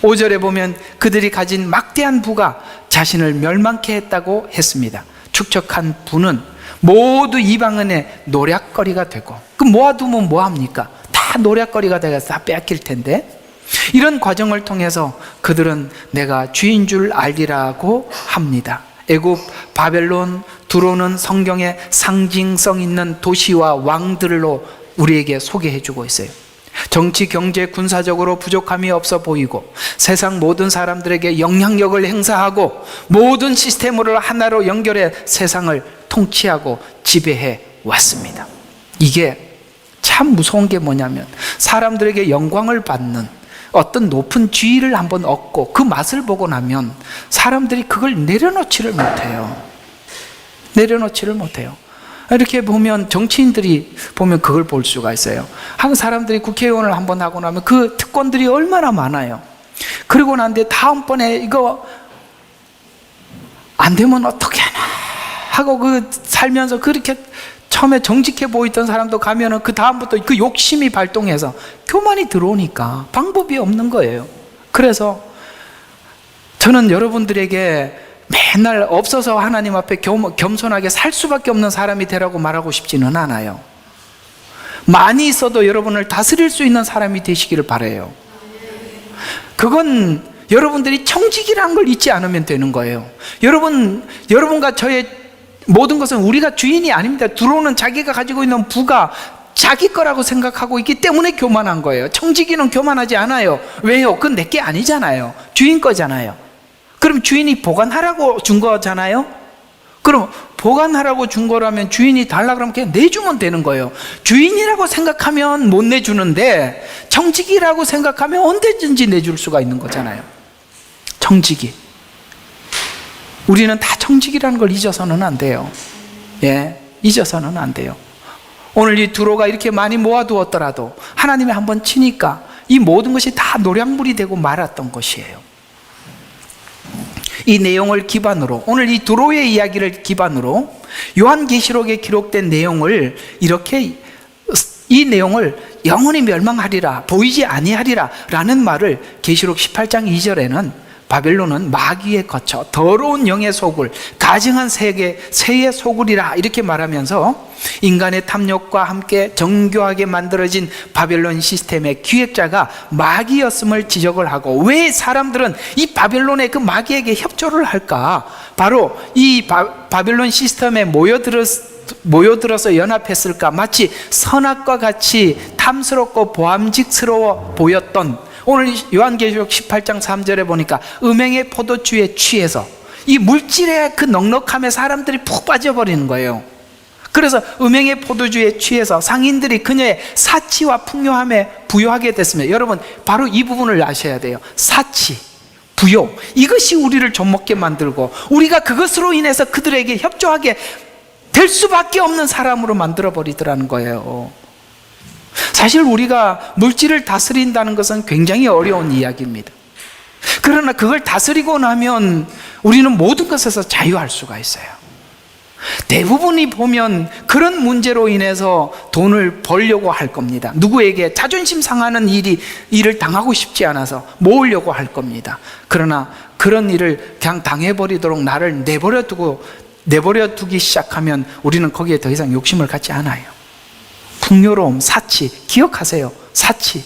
5절에 보면 그들이 가진 막대한 부가 자신을 멸망케 했다고 했습니다. 축적한 부는 모두 이방인의 노략거리가 되고, 그 모아두면 뭐합니까? 다 노략거리가 돼서 다 뺏길 텐데, 이런 과정을 통해서 그들은 내가 주인 줄 알리라고 합니다. 애굽, 바벨론, 두로는 성경에 상징성 있는 도시와 왕들로 우리에게 소개해주고 있어요. 정치, 경제, 군사적으로 부족함이 없어 보이고 세상 모든 사람들에게 영향력을 행사하고 모든 시스템을 하나로 연결해 세상을 통치하고 지배해 왔습니다. 이게 참 무서운 게 뭐냐면 사람들에게 영광을 받는 어떤 높은 지위를 한번 얻고 그 맛을 보고 나면 사람들이 그걸 내려놓지를 못해요. 이렇게 보면 정치인들이 보면 그걸 볼 수가 있어요. 한 사람들이 국회의원을 한번 하고 나면 그 특권들이 얼마나 많아요. 그러고 난데 다음번에 이거 안 되면 어떻게 하나 하고 그 살면서 그렇게 처음에 정직해 보이던 사람도 가면은 그 다음부터 그 욕심이 발동해서 교만이 들어오니까 방법이 없는 거예요. 그래서 저는 여러분들에게 맨날 없어서 하나님 앞에 겸손하게 살 수밖에 없는 사람이 되라고 말하고 싶지는 않아요. 많이 있어도 여러분을 다스릴 수 있는 사람이 되시기를 바라요. 그건 여러분들이 청직이라는 걸 잊지 않으면 되는 거예요. 여러분과 저의 모든 것은 우리가 주인이 아닙니다. 두로는 자기가 가지고 있는 부가 자기 거라고 생각하고 있기 때문에 교만한 거예요. 청지기는 교만하지 않아요. 왜요? 그건 내게 아니잖아요. 주인 거잖아요. 그럼 주인이 보관하라고 준 거잖아요. 그럼 보관하라고 준 거라면 주인이 달라 그러면 그냥 내주면 되는 거예요. 주인이라고 생각하면 못 내주는데 청지기라고 생각하면 언제든지 내줄 수가 있는 거잖아요. 청지기. 우리는 다 청지기라는 걸 잊어서는 안 돼요. 예, 잊어서는 안 돼요. 오늘 이 두로가 이렇게 많이 모아두었더라도 하나님이 한번 치니까 이 모든 것이 다 노량물이 되고 말았던 것이에요. 이 내용을 기반으로, 오늘 이 두로의 이야기를 기반으로 요한계시록에 기록된 내용을 이렇게, 이 내용을 영원히 멸망하리라, 보이지 아니하리라 라는 말을 계시록 18장 2절에는 바벨론은 마귀에 거쳐 더러운 영의 속을 가증한 새의 속을이라 이렇게 말하면서 인간의 탐욕과 함께 정교하게 만들어진 바벨론 시스템의 기획자가 마귀였음을 지적을 하고, 왜 사람들은 이 바벨론의 그 마귀에게 협조를 할까? 바로 이 바벨론 시스템에 모여들어서 연합했을까? 마치 선악과 같이 탐스럽고 보암직스러워 보였던, 오늘 요한계시록 18장 3절에 보니까 음행의 포도주에 취해서 이 물질의 그 넉넉함에 사람들이 푹 빠져버리는 거예요. 그래서 음행의 포도주에 취해서 상인들이 그녀의 사치와 풍요함에 부요하게 됐습니다. 여러분, 바로 이 부분을 아셔야 돼요. 사치, 부요, 이것이 우리를 좀먹게 만들고 우리가 그것으로 인해서 그들에게 협조하게 될 수밖에 없는 사람으로 만들어버리더라는 거예요. 사실 우리가 물질을 다스린다는 것은 굉장히 어려운 이야기입니다. 그러나 그걸 다스리고 나면 우리는 모든 것에서 자유할 수가 있어요. 대부분이 보면 그런 문제로 인해서 돈을 벌려고 할 겁니다. 누구에게 자존심 상하는 일을 당하고 싶지 않아서 모으려고 할 겁니다. 그러나 그런 일을 그냥 당해버리도록 나를 내버려 두기 시작하면 우리는 거기에 더 이상 욕심을 갖지 않아요. 풍요로움, 사치, 기억하세요. 사치.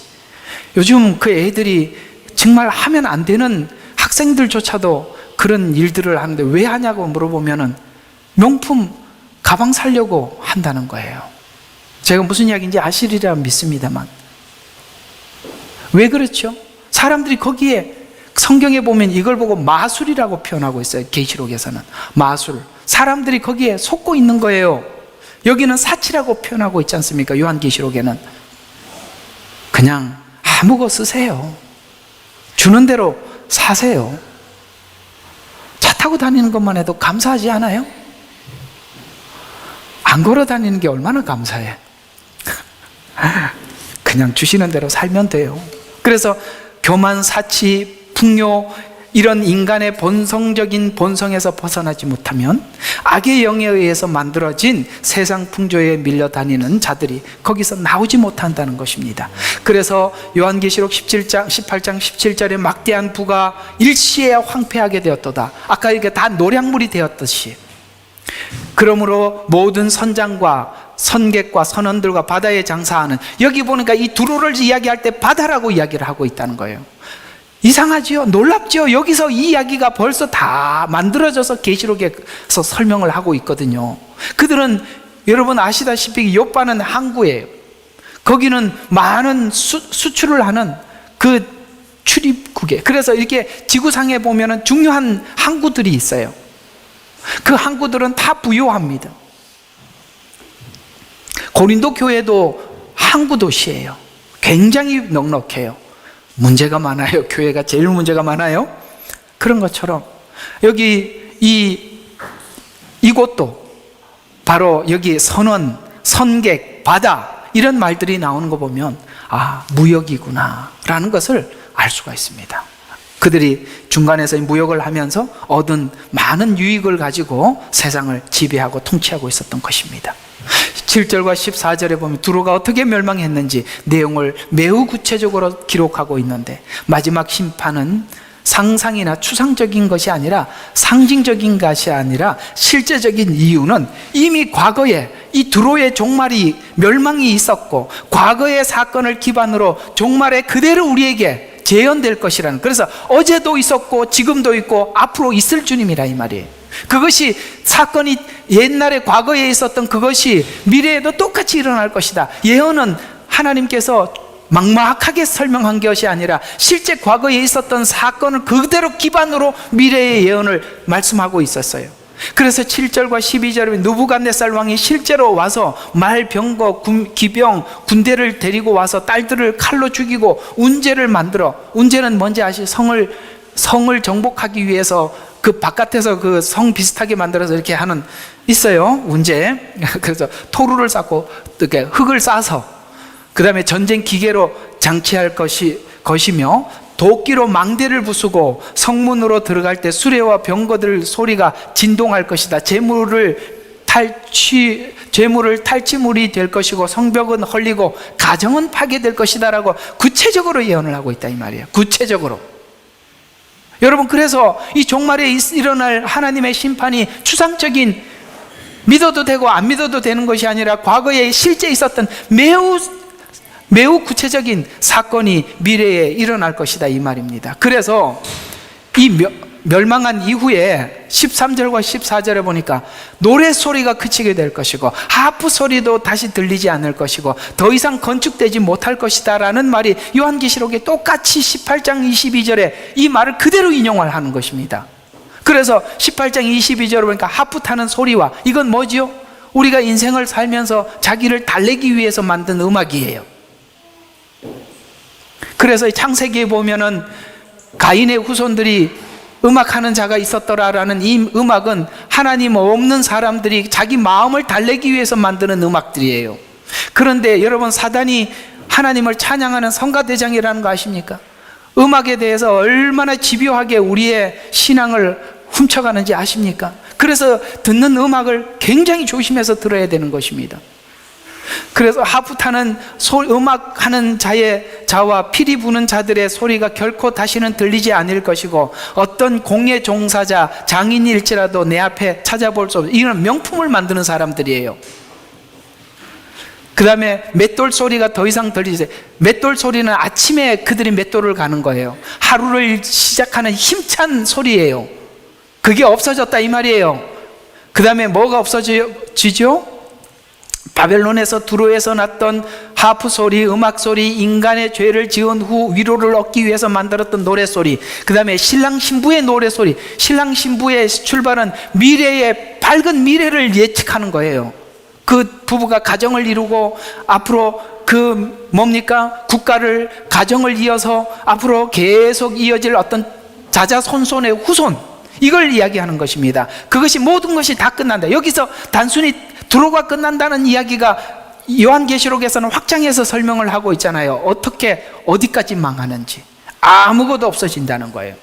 요즘 그 애들이 정말 하면 안 되는, 학생들조차도 그런 일들을 하는데 왜 하냐고 물어보면은 명품 가방 사려고 한다는 거예요. 제가 무슨 이야기인지 아시리라 믿습니다만, 왜 그렇죠? 사람들이 거기에, 성경에 보면 이걸 보고 마술이라고 표현하고 있어요. 계시록에서는 마술. 사람들이 거기에 속고 있는 거예요. 여기는 사치라고 표현하고 있지 않습니까? 요한계시록에는. 그냥 아무 거 쓰세요. 주는 대로 사세요. 차 타고 다니는 것만 해도 감사하지 않아요? 안 걸어 다니는 게 얼마나 감사해. 그냥 주시는 대로 살면 돼요. 그래서 교만, 사치, 풍요, 이런 인간의 본성적인 본성에서 벗어나지 못하면 악의 영에 의해서 만들어진 세상 풍조에 밀려다니는 자들이 거기서 나오지 못한다는 것입니다. 그래서 요한계시록 18장 17절에 막대한 부가 일시에 황폐하게 되었도다. 아까 이게 다 노량물이 되었듯이, 그러므로 모든 선장과 선객과 선원들과 바다에 장사하는, 여기 보니까 이 두로를 이야기할 때 바다라고 이야기를 하고 있다는 거예요. 이상하지요? 놀랍지요? 여기서 이 이야기가 벌써 다 만들어져서 계시록에서 설명을 하고 있거든요. 그들은 여러분 아시다시피 요빠는 항구예요. 거기는 많은 수출을 하는 그 출입국에, 그래서 이렇게 지구상에 보면은 중요한 항구들이 있어요. 그 항구들은 다 부유합니다. 고린도 교회도 항구 도시예요. 굉장히 넉넉해요. 문제가 많아요. 교회가 제일 문제가 많아요. 그런 것처럼 여기 이곳도 바로 여기 선원, 선객, 바다 이런 말들이 나오는 거 보면 무역이구나 라는 것을 알 수가 있습니다. 그들이 중간에서 무역을 하면서 얻은 많은 유익을 가지고 세상을 지배하고 통치하고 있었던 것입니다. 7절과 14절에 보면 두로가 어떻게 멸망했는지 내용을 매우 구체적으로 기록하고 있는데, 마지막 심판은 상상이나 추상적인 것이 아니라, 상징적인 것이 아니라 실제적인 이유는 이미 과거에 이 두로의 종말이, 멸망이 있었고 과거의 사건을 기반으로 종말에 그대로 우리에게 재현될 것이라는, 그래서 어제도 있었고 지금도 있고 앞으로 있을 주님이라 이 말이에요. 그것이 사건이 옛날에 과거에 있었던 그것이 미래에도 똑같이 일어날 것이다. 예언은 하나님께서 막막하게 설명한 것이 아니라 실제 과거에 있었던 사건을 그대로 기반으로 미래의 예언을 말씀하고 있었어요. 그래서 7절과 12절에 느부갓네살 왕이 실제로 와서 말, 병거, 기병, 군대를 데리고 와서 딸들을 칼로 죽이고 운제를 만들어, 운제는 뭔지 아시죠? 성을 정복하기 위해서 그 바깥에서 그 성 비슷하게 만들어서 이렇게 하는 있어요, 운제. 그래서 토루를 쌓고 이렇게 흙을 쌓아서 그 다음에 전쟁 기계로 장치할 것이며, 도끼로 망대를 부수고 성문으로 들어갈 때 수레와 병거들 소리가 진동할 것이다. 재물을 탈취물이 될 것이고 성벽은 헐리고 가정은 파괴될 것이다 라고 구체적으로 예언을 하고 있다 이 말이에요. 구체적으로. 여러분, 그래서 이 종말에 일어날 하나님의 심판이 추상적인, 믿어도 되고 안 믿어도 되는 것이 아니라 과거에 실제 있었던 매우 구체적인 사건이 미래에 일어날 것이다 이 말입니다. 그래서 이 멸망한 이후에 13절과 14절에 보니까 노래 소리가 그치게 될 것이고 하프 소리도 다시 들리지 않을 것이고 더 이상 건축되지 못할 것이다 라는 말이 요한계시록에 똑같이 18장 22절에 이 말을 그대로 인용을 하는 것입니다. 그래서 18장 22절에 보니까 하프 타는 소리와, 이건 뭐지요? 우리가 인생을 살면서 자기를 달래기 위해서 만든 음악이에요. 그래서 창세기에 보면은 가인의 후손들이 음악하는 자가 있었더라라는 이 음악은 하나님 없는 사람들이 자기 마음을 달래기 위해서 만드는 음악들이에요. 그런데 여러분, 사단이 하나님을 찬양하는 성가대장이라는 거 아십니까? 음악에 대해서 얼마나 집요하게 우리의 신앙을 훔쳐가는지 아십니까? 그래서 듣는 음악을 굉장히 조심해서 들어야 되는 것입니다. 그래서 하프 타는 음악하는 자와 피리 부는 자들의 소리가 결코 다시는 들리지 않을 것이고, 어떤 공예 종사자, 장인일지라도 내 앞에 찾아볼 수 없는 이런 명품을 만드는 사람들이에요. 그 다음에 맷돌 소리가 더 이상 들리지, 맷돌 소리는 아침에 그들이 맷돌을 가는 거예요. 하루를 시작하는 힘찬 소리예요. 그게 없어졌다 이 말이에요. 그 다음에 뭐가 없어지죠? 바벨론에서 두로에서 났던 하프 소리, 음악 소리, 인간의 죄를 지은 후 위로를 얻기 위해서 만들었던 노래 소리, 그 다음에 신랑 신부의 노래 소리. 신랑 신부의 출발은 미래의 밝은 미래를 예측하는 거예요. 그 부부가 가정을 이루고 앞으로 국가를, 가정을 이어서 앞으로 계속 이어질 어떤 자자손손의 후손, 이걸 이야기하는 것입니다. 그것이 모든 것이 다 끝난다. 여기서 단순히 두로가 끝난다는 이야기가 요한계시록에서는 확장해서 설명을 하고 있잖아요. 어떻게 어디까지 망하는지, 아무것도 없어진다는 거예요.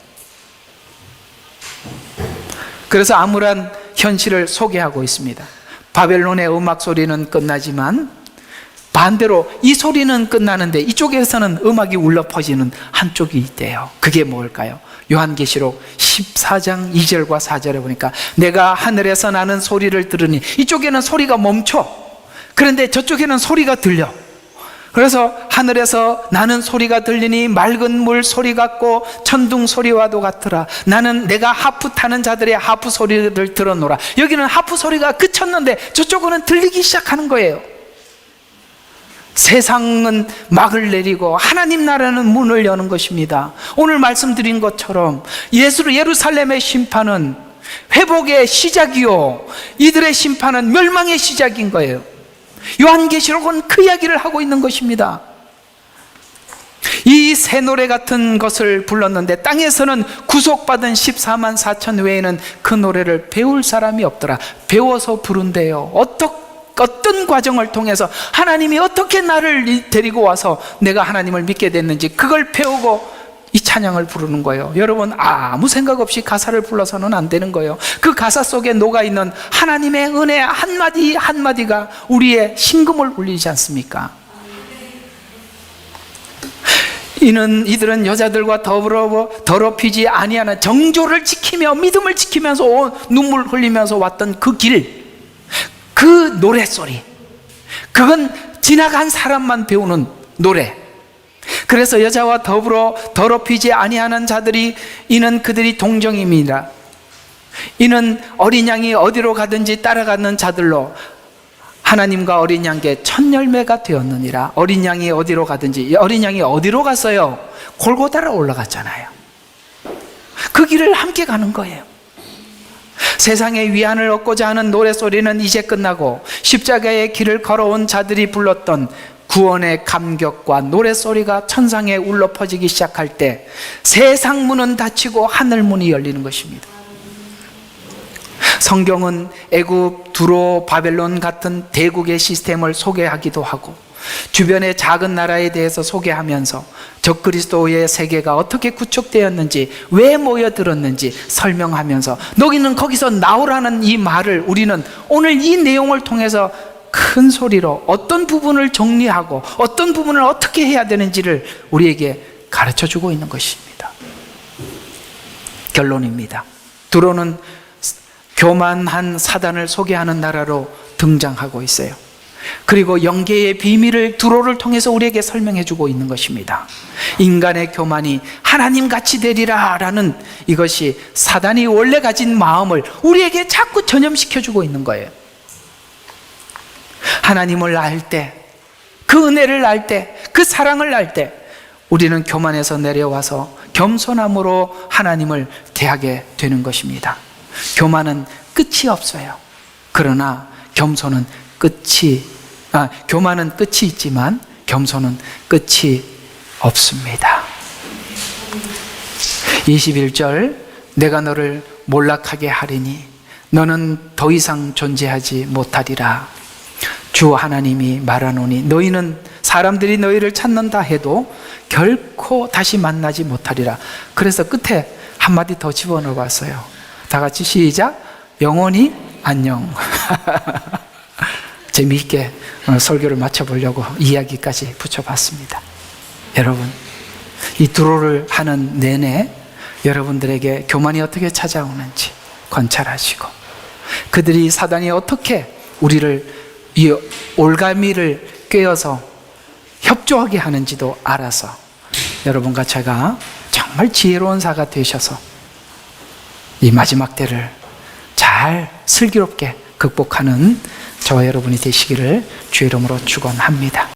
그래서 암울한 현실을 소개하고 있습니다. 바벨론의 음악 소리는 끝나지만 반대로 이 소리는 끝나는데 이쪽에서는 음악이 울려 퍼지는 한쪽이 있대요. 그게 뭘까요? 요한계시록 14장 2절과 4절에 보니까 내가 하늘에서 나는 소리를 들으니, 이쪽에는 소리가 멈춰. 그런데 저쪽에는 소리가 들려. 그래서 하늘에서 나는 소리가 들리니 맑은 물 소리 같고 천둥 소리와도 같더라. 나는 내가 하프 타는 자들의 하프 소리를 들었노라. 여기는 하프 소리가 그쳤는데 저쪽은 들리기 시작하는 거예요. 세상은 막을 내리고 하나님 나라는 문을 여는 것입니다. 오늘 말씀드린 것처럼 예루살렘의 심판은 회복의 시작이요, 이들의 심판은 멸망의 시작인 거예요. 요한계시록은 그 이야기를 하고 있는 것입니다. 이 새 노래 같은 것을 불렀는데 땅에서는 구속받은 14만 4천 외에는 그 노래를 배울 사람이 없더라. 배워서 부른대요. 어떤 과정을 통해서 하나님이 어떻게 나를 데리고 와서 내가 하나님을 믿게 됐는지 그걸 배우고 이 찬양을 부르는 거예요. 여러분, 아무 생각 없이 가사를 불러서는 안 되는 거예요. 그 가사 속에 녹아있는 하나님의 은혜 한마디 한마디가 우리의 심금을 울리지 않습니까? 이들은 여자들과 더럽히지 아니하는 정조를 지키며 믿음을 지키면서 눈물 흘리면서 왔던 그 길, 그 노랫소리, 그건 지나간 사람만 배우는 노래. 그래서 여자와 더불어 더럽히지 아니하는 자들이, 이는 그들이 동정입니다. 이는 어린 양이 어디로 가든지 따라가는 자들로 하나님과 어린 양께 첫 열매가 되었느니라. 어린 양이 어디로 가든지, 어린 양이 어디로 갔어요? 골고다로 올라갔잖아요. 그 길을 함께 가는 거예요. 세상의 위안을 얻고자 하는 노래소리는 이제 끝나고 십자가의 길을 걸어온 자들이 불렀던 구원의 감격과 노래소리가 천상에 울려 퍼지기 시작할 때 세상 문은 닫히고 하늘 문이 열리는 것입니다. 성경은 애굽, 두로, 바벨론 같은 대국의 시스템을 소개하기도 하고 주변의 작은 나라에 대해서 소개하면서 적그리스도의 세계가 어떻게 구축되었는지, 왜 모여들었는지 설명하면서 너희는 거기서 나오라는 이 말을 우리는 오늘 이 내용을 통해서 큰 소리로 어떤 부분을 정리하고 어떤 부분을 어떻게 해야 되는지를 우리에게 가르쳐주고 있는 것입니다. 결론입니다. 두로는 교만한 사단을 소개하는 나라로 등장하고 있어요. 그리고 영계의 비밀을 두로를 통해서 우리에게 설명해 주고 있는 것입니다. 인간의 교만이 하나님같이 되리라 라는 이것이 사단이 원래 가진 마음을 우리에게 자꾸 전염시켜 주고 있는 거예요. 하나님을 알 때, 그 은혜를 알 때, 그 사랑을 알 때 우리는 교만에서 내려와서 겸손함으로 하나님을 대하게 되는 것입니다. 교만은 끝이 없어요. 그러나 교만은 끝이 있지만 겸손은 끝이 없습니다. 21절, 내가 너를 몰락하게 하리니 너는 더 이상 존재하지 못하리라. 주 하나님이 말하노니 너희는 사람들이 너희를 찾는다 해도 결코 다시 만나지 못하리라. 그래서 끝에 한마디 더 집어넣어 봤어요. 다 같이 시작. 영원히 안녕. 재미있게 설교를 마쳐보려고 이야기까지 붙여봤습니다. 여러분, 이 두로를 하는 내내 여러분들에게 교만이 어떻게 찾아오는지 관찰하시고 그들이 사단이 어떻게 우리를 이 올가미를 꿰어서 협조하게 하는지도 알아서 여러분과 제가 정말 지혜로운 사가 되셔서 이 마지막 때를 잘 슬기롭게 극복하는 저와 여러분이 되시기를 주의 이름으로 축원합니다.